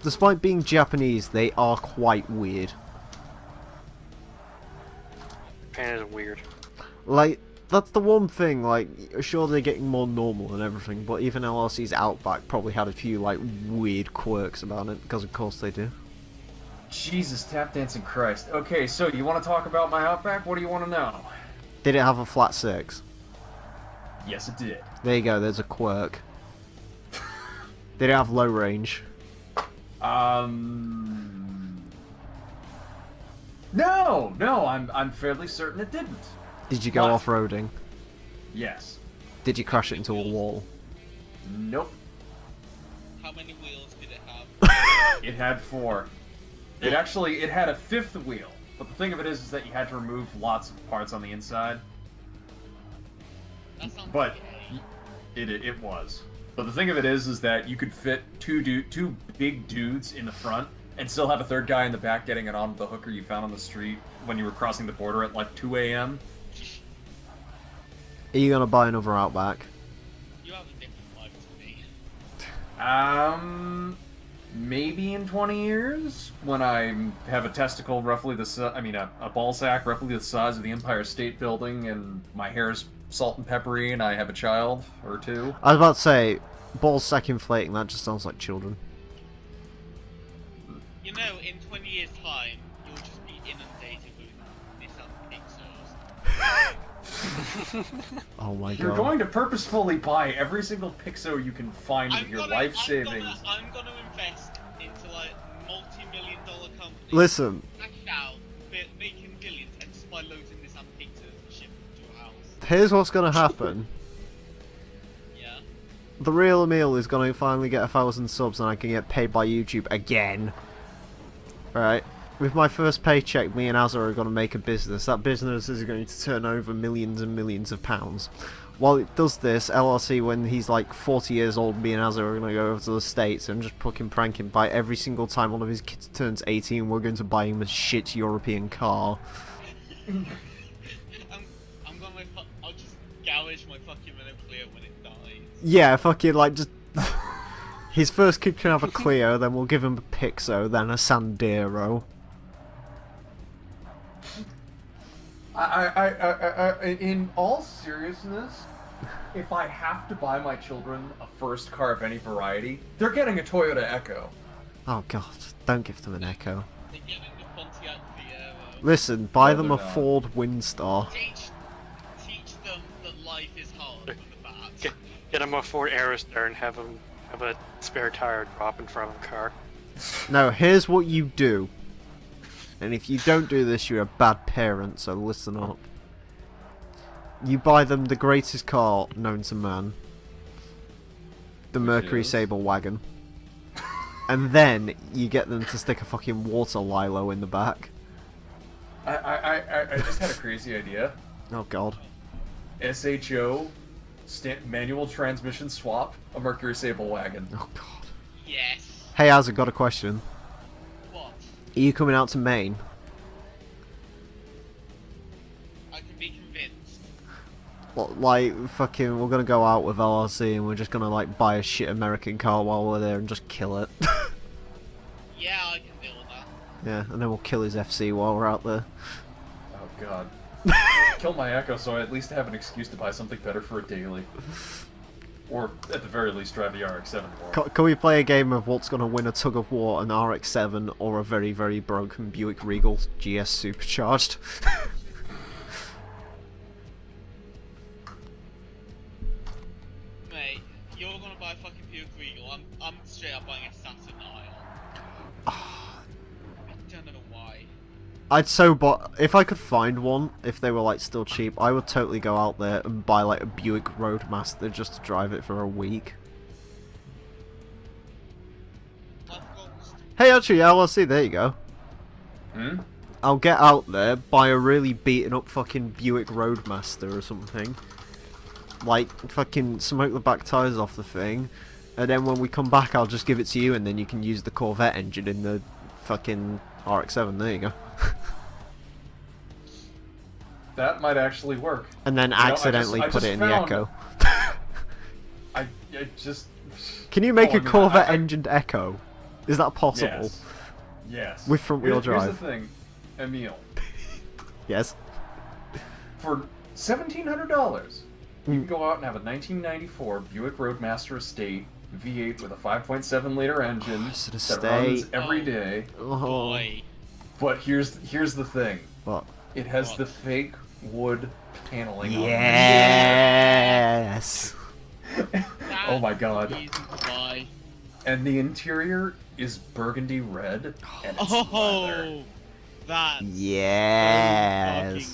Despite being Japanese, they are quite weird. Japan is weird. Like, that's the one thing, like, sure they're getting more normal and everything, but even LRC's Outback probably had a few, like, weird quirks about it, because of course they do. Jesus, tap dancing Christ. Okay, so you want to talk about my Outback? What do you want to know? Did it have a flat 6? Yes, it did. There you go, there's a quirk. Did it have low range? No, I'm fairly certain it didn't. Did you go What? off-roading? Yes. Did you crash it into a wall? Nope. How many wheels did it have? It had 4. It had a 5th wheel. But the thing of it is that you had to remove lots of parts on the inside. That sounds But gay. it was. But the thing of it is that you could fit two big dudes in the front and still have a third guy in the back getting it on the hooker you found on the street when you were crossing the border at like 2 a.m. Are you gonna buy another Outback? You have a different life to me. Maybe in 20 years when I have a testicle roughly a ball sack roughly the size of the Empire State Building and my hair is salt and peppery and I have a child or 2. I was about to say, ball sack inflating, that just sounds like children. You know, in 20 years' time, you'll just be inundated with Nissan Pixels. Oh my You're god. going to purposefully buy every single Pixo you can find with your life savings. I'm gonna invest into like multi-million-dollar companies. Listen, Cash out, making billions, and just buy loads of Nissan Pixels and ship them to your house. here's what's gonna happen. Yeah. The real Emile is going to finally get 1,000 subs and I can get paid by YouTube again. Right. With my first paycheck, me and Azza are going to make a business. That business is going to turn over millions and millions of pounds. While it does this, LRC, when he's like 40 years old, me and Azza are going to go over to the States and just fucking prank him by every single time one of his kids turns 18, we're going to buy him a shit European car. I'll just gouge my fucking Renault Clio when it dies. Yeah, fucking like just... His first kid can have a Clio, then we'll give him a Pixo, then a Sandero. In all seriousness, if I have to buy my children a first car of any variety, they're getting a Toyota Echo. Oh god, don't give them an Echo. They're getting the Pontiac Fiero. Listen, buy No, them they're a not. Ford Windstar. Teach them that life is hard from the bat. Get him a Ford Aerostar and have him have a spare tire drop in front of the car. No, here's what you do. And if you don't do this, you're a bad parent, so listen up. You buy them the greatest car known to man. The Mercury is? Sable wagon. And then you get them to stick a fucking water lilo in the back. I just had a crazy idea. Oh god. SHO, manual transmission swap, a Mercury Sable wagon. Oh god. Yes. Hey, Azza, got a question. What? Are you coming out to Maine? I can be convinced. What, like, fucking, we're gonna go out with LRC and we're just gonna, like, buy a shit American car while we're there and just kill it. Yeah, I can deal with that. Yeah, and then we'll kill his FC while we're out there. Oh god. Kill my Echo so I at least have an excuse to buy something better for a daily. Or, at the very least, drive the RX-7 more. Can we play a game of what's gonna win a tug of war, an RX-7 or a very, very broken Buick Regal GS Supercharged? Mate, you're gonna buy a fucking Buick Regal. I'm straight up buying a Saturn Isle. I don't know why. I'd so but if I could find one, if they were like still cheap, I would totally go out there and buy like a Buick Roadmaster just to drive it for a week. Life goals. Hey, actually, LRC, there you go. Hmm? I'll get out there, buy a really beaten up fucking Buick Roadmaster or something. Like, fucking smoke the back tyres off the thing, and then when we come back I'll just give it to you and then you can use the Corvette engine in the fucking RX-7, there you go. That might actually work. And then accidentally I put just it in the found- Echo. I just... Can you make Oh, a I mean, Corvette I- engined Echo? Is that possible? Yes. Yes. With front-wheel Here's drive. the thing, Emile. Yes. For $1,700, you Mm. can go out and have a 1994 Buick Roadmaster Estate V8 with a 5.7-liter engine Is it that Estate? runs every day. Oh. Boy. But here's the thing. What? It has What? the fake wood paneling on Yes. it. Oh my god. Easy to buy. And the interior is burgundy red, and it's leather. Oh, that's Yes.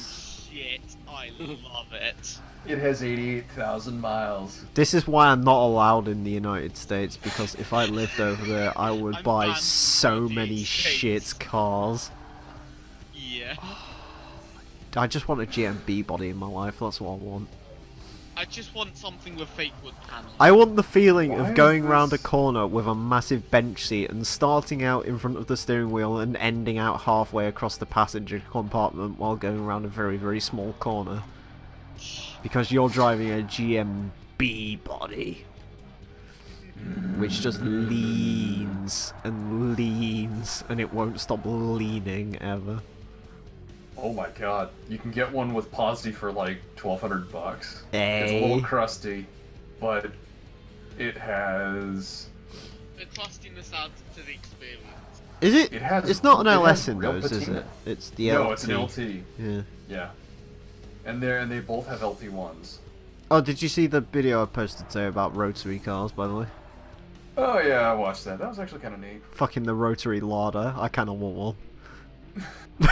fucking shit. I love it. It has 88,000 miles. This is why I'm not allowed in the United States, because if I lived over there, I would I'm buy banned from so the many United shit States. cars. Yeah. I just want a GMB body in my life, that's what I want. I just want something with fake wood panels. I want the feeling Why of going is round a this- corner with a massive bench seat and starting out in front of the steering wheel and ending out halfway across the passenger compartment while going around a very, very small corner. Because you're driving a GMB body. Which just leans and leans and it won't stop leaning ever. Oh my god. You can get one with Posity for like $1,200. It's a little Hey. crusty, but it has... The crustiness adds to the experience. Is it? It has- It's not an it LS has in real those, is patina. it? It's the LT. No, it's an LT. Yeah. Yeah. And they both have LT1s. Oh, did you see the video I posted today about rotary cars, by the way? Oh yeah, I watched that. That was actually kind of neat. Fucking the rotary larder. I kind of want one.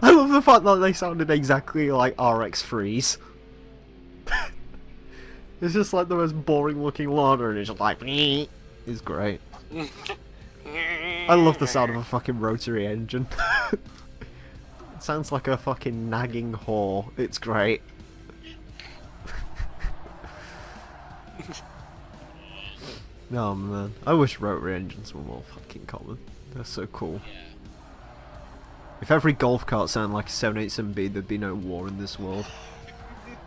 I love the fact that they sounded exactly like RX3s. It's just like the most boring looking Lana, and it's just like, it's great. I love the sound of a fucking rotary engine. It sounds like a fucking nagging whore. It's great. Oh man, I wish rotary engines were more fucking common. They're so cool. Yeah. If every golf cart sounded like a 787B, there'd be no war in this world.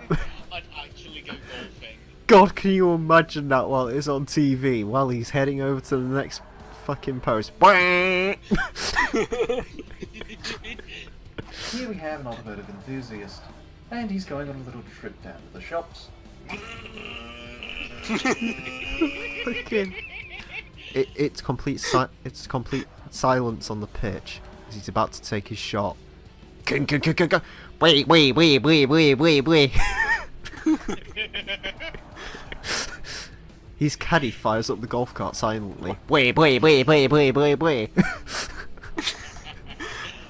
I'd actually go golfing. God, can you imagine that while it's on TV, while he's heading over to the next fucking post? Here we have an automotive enthusiast, and he's going on a little trip down to the shops. Fucking... It's complete silence on the pitch as he's about to take his shot. Wait. His caddy fires up the golf cart silently. Wait.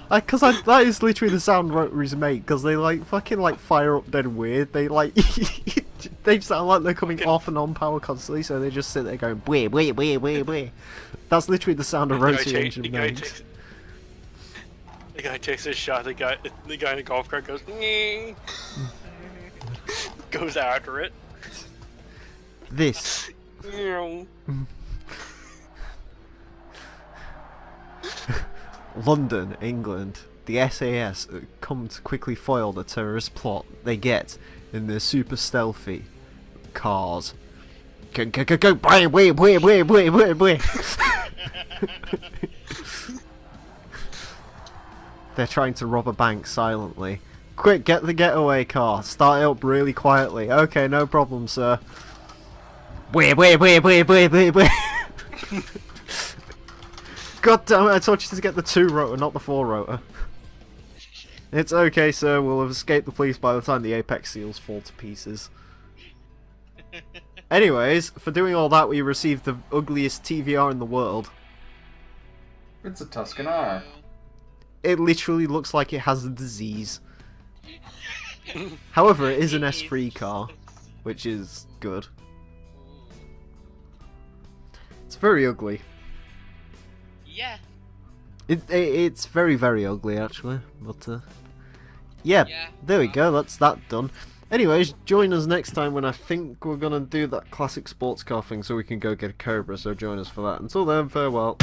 Because that is literally the sound rotaries make, because they like fucking like fire up dead weird. They like they sound like they're coming off and on power constantly, so they just sit there going wait. That's literally the sound a rotary engine makes. The guy takes his shot. The guy in the golf cart goes goes after it. This. London, England. The SAS come to quickly foil the terrorist plot they get in their super stealthy cars. Go! Wait. They're trying to rob a bank silently. Quick, get the getaway car. Start it up really quietly. Okay, no problem, sir. Wait. God damn it, I told you to get the 2-rotor, not the 4-rotor. It's okay, sir, we'll have escaped the police by the time the Apex seals fall to pieces. Anyways, for doing all that, we received the ugliest TVR in the world. It's a Tuscan R. It literally looks like it has a disease. However, it is an S3 car, which is good. It's very ugly. Yeah. It's very, very ugly, actually. But, yeah, there we go, that's that done. Anyways, join us next time when I think we're gonna do that classic sports car thing so we can go get a Cobra, so join us for that. Until then, farewell.